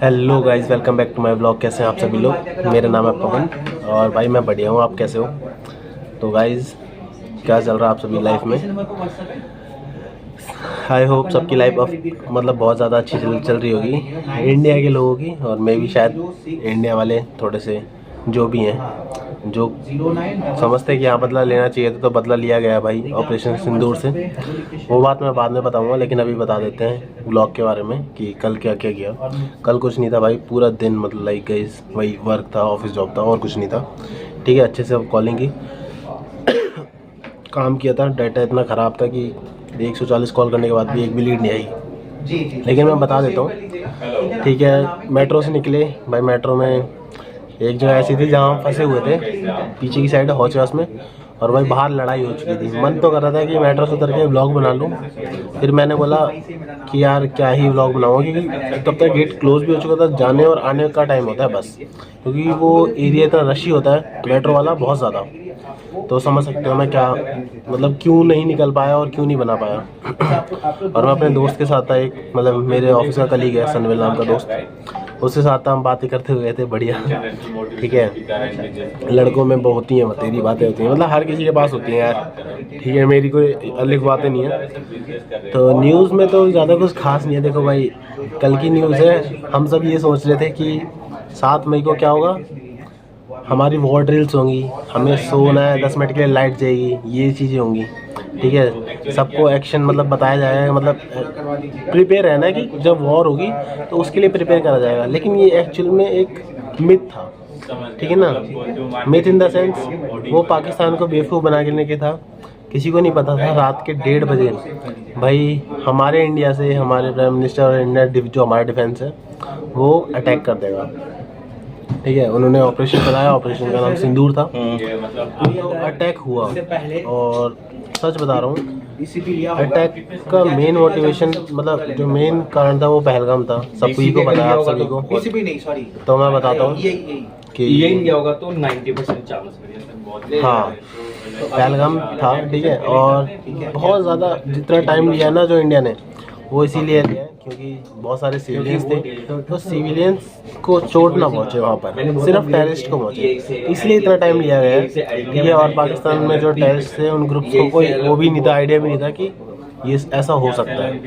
Hello guys, welcome back to my blog. कैसे हैं आप सभी लोग? मेरा नाम है पवन और भाई मैं बढ़िया हूँ। आप कैसे हो? तो गाइस, क्या चल रहा है आप सभी लाइफ में? आई होप सबकी लाइफ अब मतलब बहुत ज़्यादा अच्छी चल रही होगी इंडिया के लोगों की, और मैं भी शायद इंडिया वाले थोड़े से जो भी हैं, जो समझते हैं कि यहाँ बदला लेना चाहिए तो बदला लिया गया है भाई ऑपरेशन सिंदूर से। वो बात मैं बाद में बताऊंगा, लेकिन अभी बता देते हैं ब्लॉग के बारे में कि कल क्या क्या किया। कल कुछ नहीं था भाई, पूरा दिन मतलब लाइक गाइस वही वर्क था, ऑफिस जॉब था और कुछ नहीं था। ठीक है, अच्छे से कॉलिंग की काम किया था। डाटा इतना ख़राब था कि 140 कॉल करने के बाद भी एक भी लीड नहीं आई। लेकिन मैं बता देता हूँ, ठीक है। मेट्रो से निकले भाई, मेट्रो में एक जगह ऐसी थी जहाँ फंसे हुए थे पीछे की साइड हौच में, और भाई बाहर लड़ाई हो चुकी थी। मन तो कर रहा था कि मेट्रो से उतर के ब्लॉग बना लूँ, फिर मैंने बोला कि यार क्या ही ब्लॉग बनाऊँ, क्योंकि तब तक गेट क्लोज भी हो चुका था। जाने और आने का टाइम होता है बस, क्योंकि वो एरिया इतना रशी होता है मेट्रो वाला बहुत ज़्यादा। तो समझ सकते हो मैं क्या मतलब क्यों नहीं निकल पाया और क्यों नहीं बना पाया। और मैं अपने दोस्त के साथ था, एक मतलब मेरे ऑफिस का कलीग है सनवेल नाम का दोस्त, उसके साथ हम बातें करते हुए थे बढ़िया। ठीक है, लड़कों में बहुत ही है तेरी बातें होती हैं, मतलब हर किसी के पास होती हैं यार। ठीक है, मेरी कोई अलग बातें नहीं है। तो न्यूज़ में तो ज़्यादा कुछ खास नहीं है। देखो भाई, कल की न्यूज़ है, हम सब ये सोच रहे थे कि 7 मई को क्या होगा, हमारी वॉर ड्रिल्स होंगी, हमें सोना है, 10 मिनट के लिए लाइट जाएगी, ये चीज़ें होंगी। ठीक है, सबको एक्शन मतलब बताया जाएगा, मतलब प्रिपेयर रहना है कि जब वॉर होगी तो उसके लिए प्रिपेयर करा जाएगा। लेकिन ये एक्चुअल में एक मिथ था, ठीक है ना। मिथ इन द सेंस वो पाकिस्तान को बेवकूफ़ बना के लेके था। किसी को नहीं पता था रात के 1:30 बजे भाई हमारे इंडिया से हमारे प्राइम मिनिस्टर और इंडिया जो हमारा डिफेंस है वो अटैक कर देगा। ठीक है, उन्होंने ऑपरेशन चलाया, ऑपरेशन का नाम सिंदूर था। तो अटैक हुआ, और सच बता रहा हूँ अटैक का मेन मोटिवेशन मतलब जो मेन कारण था वो पहलगाम था। सभी को पता है, आप सभी को। तो मैं बताता हूँ कि यही होगा तो 90% चांस। हाँ, पहलगाम था। ठीक है, और बहुत ज़्यादा जितना टाइम लिया ना जो इंडिया ने, वो इसीलिए लिया क्योंकि बहुत सारे सिविलियंस थे, तो सिविलियंस को चोट ना पहुंचे वहाँ पर, सिर्फ टेररिस्ट को पहुंचे, इसलिए इतना टाइम लिया गया है। ठीक है, और पाकिस्तान में जो टेररिस्ट थे उन ग्रुप्स को कोई वो भी नहीं था, आइडिया भी नहीं था कि ये ऐसा हो सकता है।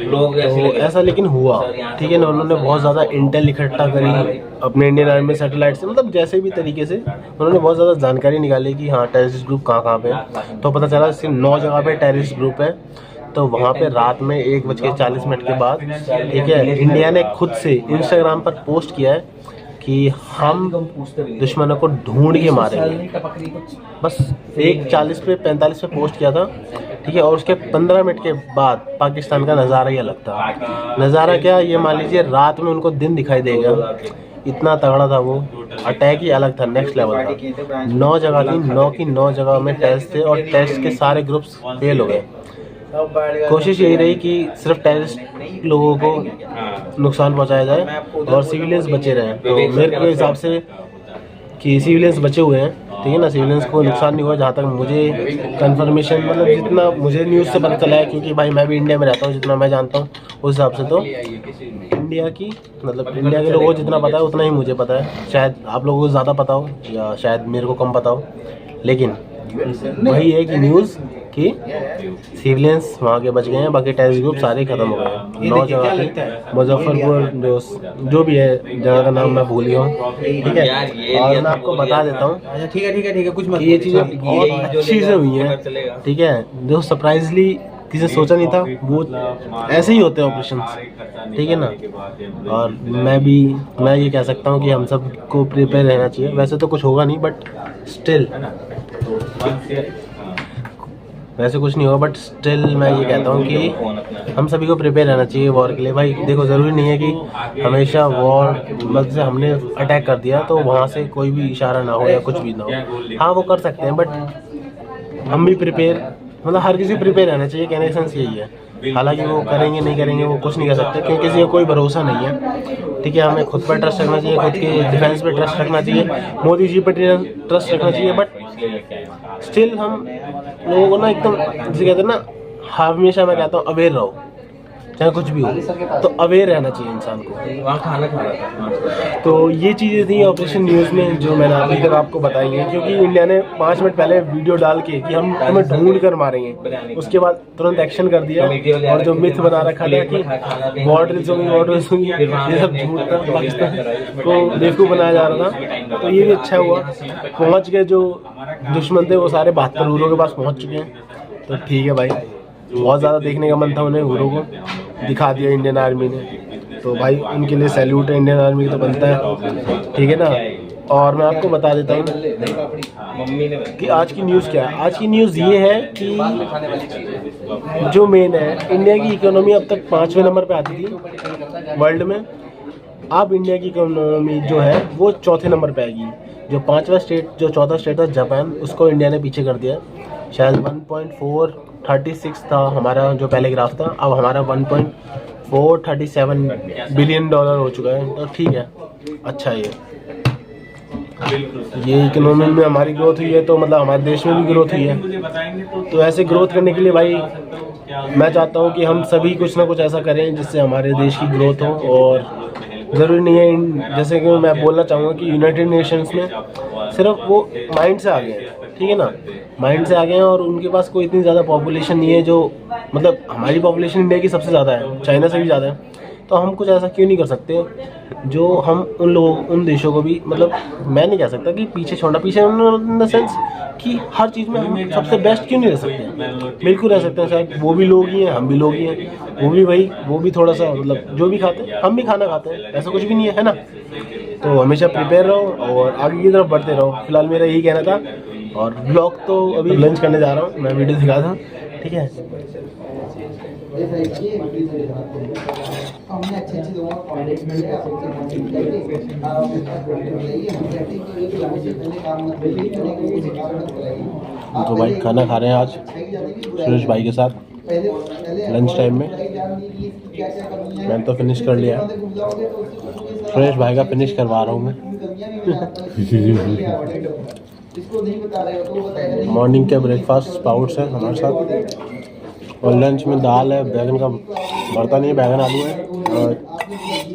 तो ऐसा लेकिन हुआ। ठीक है ना, उन्होंने बहुत ज़्यादा इंटेल इकट्ठा करी अपने इंडियन आर्मी सैटेलाइट से, मतलब जैसे भी तरीके से उन्होंने बहुत ज़्यादा जानकारी निकाली कि हाँ टेररिस्ट ग्रुप कहाँ कहाँ पे है। तो पता चला सिर्फ 9 जगह पे टेररिस्ट ग्रुप है। तो वहाँ पे रात में 1:40 के बाद, ठीक है, इंडिया ने खुद से इंस्टाग्राम पर पोस्ट किया है कि हम दुश्मनों को ढूंढ के मारेंगे। बस 1:40 पे 45 पे पोस्ट किया था। ठीक है, और उसके 15 मिनट के बाद पाकिस्तान का नज़ारा ही अलग था। नज़ारा क्या, ये मान लीजिए रात में उनको दिन दिखाई देगा, इतना तगड़ा था वो। अटैक ही अलग था, नेक्स्ट लेवल था। 9 जगह थी, 9 की 9 जगह में टेस्ट थे, और टेस्ट के सारे ग्रुप्स फेल हो गए। कोशिश यही रही कि सिर्फ टेररिस्ट लोगों को नुकसान पहुंचाया जाए और सिविलियंस बचे रहें। तो मेरे के हिसाब से कि सिविलियंस बचे हुए हैं, ठीक है ना, सिविलियंस को नुकसान नहीं हुआ जहाँ तक मुझे कंफर्मेशन मतलब जितना मुझे न्यूज़ से पता चला है, क्योंकि भाई मैं भी इंडिया में रहता हूँ, जितना मैं जानता हूँ उस हिसाब से तो इंडिया की मतलब इंडिया के लोगों को जितना पता है उतना ही मुझे पता है। शायद आप लोगों को ज़्यादा पता हो या शायद मेरे को कम पता हो, लेकिन वही है कि न्यूज़ कि सिविलियंस वहाँ के बच गए हैं, बाकी टेररिस्ट ग्रुप सारे खत्म हो गए। 9 जगह थे, मुजफ्फरपुर जो भी है जगह का नाम मैं भूल गया हूँ। ठीक है, और मैं आपको बता देता हूँ ठीक है कुछ मत, ये चीज़ें बहुत अच्छी से हुई हैं। ठीक है, जो सरप्राइजली किसी सोचा नहीं था वो ऐसे ही होते हैं ऑपरेशन। ठीक है ना, और मैं ये कह सकता हूँ कि हम सब को प्रिपेयर रहना चाहिए। वैसे तो कुछ होगा नहीं, बट स्टिल वैसे कुछ नहीं होगा, बट स्टिल मैं ये कहता हूँ कि हम सभी को प्रिपेयर रहना चाहिए वॉर के लिए। भाई देखो, ज़रूरी नहीं है कि हमेशा वॉर मतलब से हमने अटैक कर दिया तो वहाँ से कोई भी इशारा ना हो या कुछ भी ना हो। हाँ वो कर सकते हैं, बट हम भी प्रिपेयर मतलब हर किसी प्रिपेयर रहना चाहिए, कहने का सेंस यही है। हालांकि वो करेंगे नहीं करेंगे वो कुछ नहीं कर सकते, क्योंकि किसी का कोई भरोसा नहीं है। ठीक है, हमें खुद पर ट्रस्ट रखना चाहिए, खुद के डिफेंस पे ट्रस्ट रखना चाहिए, मोदी जी पर ट्रस्ट रखना चाहिए। बट स्टिल हम लोगों को ना एकदम जिसे कहते हैं ना, हमेशा मैं कहता हूँ अवेयर रहो। चाहे कुछ भी हो, तो अवेयर रहना चाहिए इंसान को। वहाँ खाना खा रहा था। तो ये चीज़ें थी ऑपरेशन न्यूज़ में जो मैंने अभी तक आपको बताई हैं, क्योंकि इंडिया ने 5 मिनट पहले वीडियो डाल के कि हम तुम्हें ढूंढ कर मारेंगे, उसके बाद तुरंत एक्शन कर दिया। और जो मिथ बना रखा था कि वॉर ड्रिल्स होंगी, ये सब झूठ था, पाकिस्तान को बेवकूफ़ बनाया जा रहा था। तो ये भी अच्छा हुआ, पहुँच गए जो दुश्मन थे वो सारे 72 हीरो के पास पहुँच चुके हैं। तो ठीक है भाई, बहुत ज़्यादा देखने का मन था उन्हें, हीरो को दिखा दिया इंडियन आर्मी ने, तो भाई उनके लिए सैल्यूट है, इंडियन आर्मी तो बनता है, ठीक है ना। और मैं आपको बता देता हूँ कि आज की न्यूज़ क्या है। आज की न्यूज़ ये है कि जो मेन है, इंडिया की इकोनॉमी अब तक 5वें नंबर पे आती थी वर्ल्ड में, अब इंडिया की इकोनॉमी जो है वो 4थे नंबर पे आएगी। जो 5वां स्टेट, जो 4था स्टेट था जापान, उसको इंडिया ने पीछे कर दिया। शायद 1.436 था हमारा जो पहले ग्राफ था, अब हमारा 1.437 बिलियन डॉलर हो चुका है। तो ठीक है, अच्छा है ये इकोनॉमी में हमारी ग्रोथ हुई है, तो मतलब हमारे देश में भी ग्रोथ हुई है। तो ऐसे ग्रोथ करने के लिए भाई मैं चाहता हूँ कि हम सभी कुछ ना कुछ ऐसा करें जिससे हमारे देश की ग्रोथ हो। और ज़रूरी नहीं है, जैसे कि मैं बोलना चाहूँगा कि यूनाइटेड नेशंस में सिर्फ वो माइंड से आ गए हैं, ठीक है ना, माइंड से आ गए हैं, और उनके पास कोई इतनी ज़्यादा पॉपुलेशन नहीं है, जो मतलब हमारी पॉपुलेशन इंडिया की सबसे ज़्यादा है, चाइना से भी ज़्यादा है। तो हम कुछ ऐसा क्यों नहीं कर सकते जो हम उन देशों को भी, मतलब मैं नहीं कह सकता कि पीछे छोड़ना, पीछे इन द सेंस कि हर चीज़ में हम सबसे बेस्ट क्यों नहीं रह सकते, बिल्कुल रह सकते हैं। शायद वो भी लोग ही हैं, हम भी लोग ही हैं, वो भी थोड़ा सा मतलब जो भी खाते हैं हम भी खाना खाते हैं, ऐसा कुछ भी नहीं है ना। तो हमेशा प्रिपेयर रहो और आगे की तरफ बढ़ते रहो। फिलहाल मेरा यही कहना था। और ब्लॉग तो अभी लंच करने जा रहा हूँ, मैं वीडियो दिखा दूँ, ठीक है। तो भाई खाना खा रहे हैं आज सुरेश भाई के साथ लंच टाइम में। मैंने तो फिनिश कर लिया, सुरेश भाई का फिनिश करवा रहा हूँ मैं। मॉर्निंग के ब्रेकफास्ट स्प्राउट्स है हमारे साथ, और लंच में दाल है, बैगन का भरता नहीं है, बैगन आलू है, और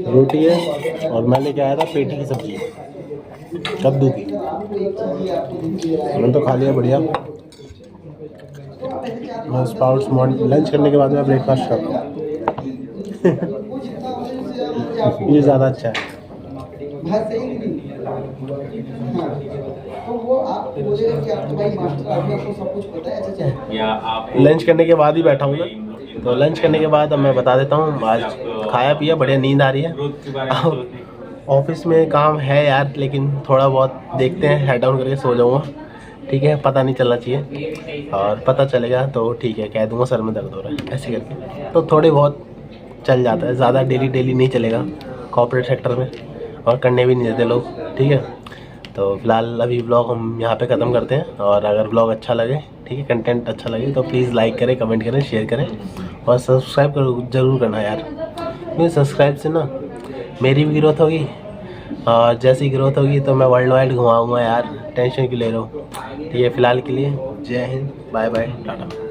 रोटी है, और मैं लेके आया था पेठी की सब्जी कद्दू की। मैंने तो खा लिया बढ़िया। मैं स्प्राउट्स लंच करने के बाद मैं ब्रेकफास्ट करता हूँ। ये ज़्यादा अच्छा है। लंच करने के बाद ही बैठा हूँ मैं, तो लंच करने के बाद अब मैं बता देता हूँ, आज खाया पिया, बढ़िया नींद आ रही है। ऑफिस में काम है यार, लेकिन थोड़ा बहुत देखते हैं, हेड डाउन करके सो जाऊँगा, ठीक है। पता नहीं चलना चाहिए, और पता चलेगा तो ठीक है, कह दूँगा सर में दर्द हो रहा है ऐसे करके, तो थोड़े बहुत चल जाता है, ज़्यादा डेली नहीं चलेगा कॉर्पोरेट सेक्टर में, और करने भी नहीं देते लोग, ठीक है। तो फिलहाल अभी ब्लॉग हम यहाँ पे ख़त्म करते हैं, और अगर ब्लॉग अच्छा लगे, ठीक है, कंटेंट अच्छा लगे, तो प्लीज़ लाइक करें, कमेंट करें, शेयर करें, और सब्सक्राइब ज़रूर करना यार। मेरे सब्सक्राइब से ना मेरी भी ग्रोथ होगी, और जैसी ग्रोथ होगी तो मैं वर्ल्ड वाइड घुमाऊँगा यार, टेंशन क्यों ले रहा हूँ। ठीक है, फ़िलहाल के लिए जय हिंद, बाय बाय, टाटा।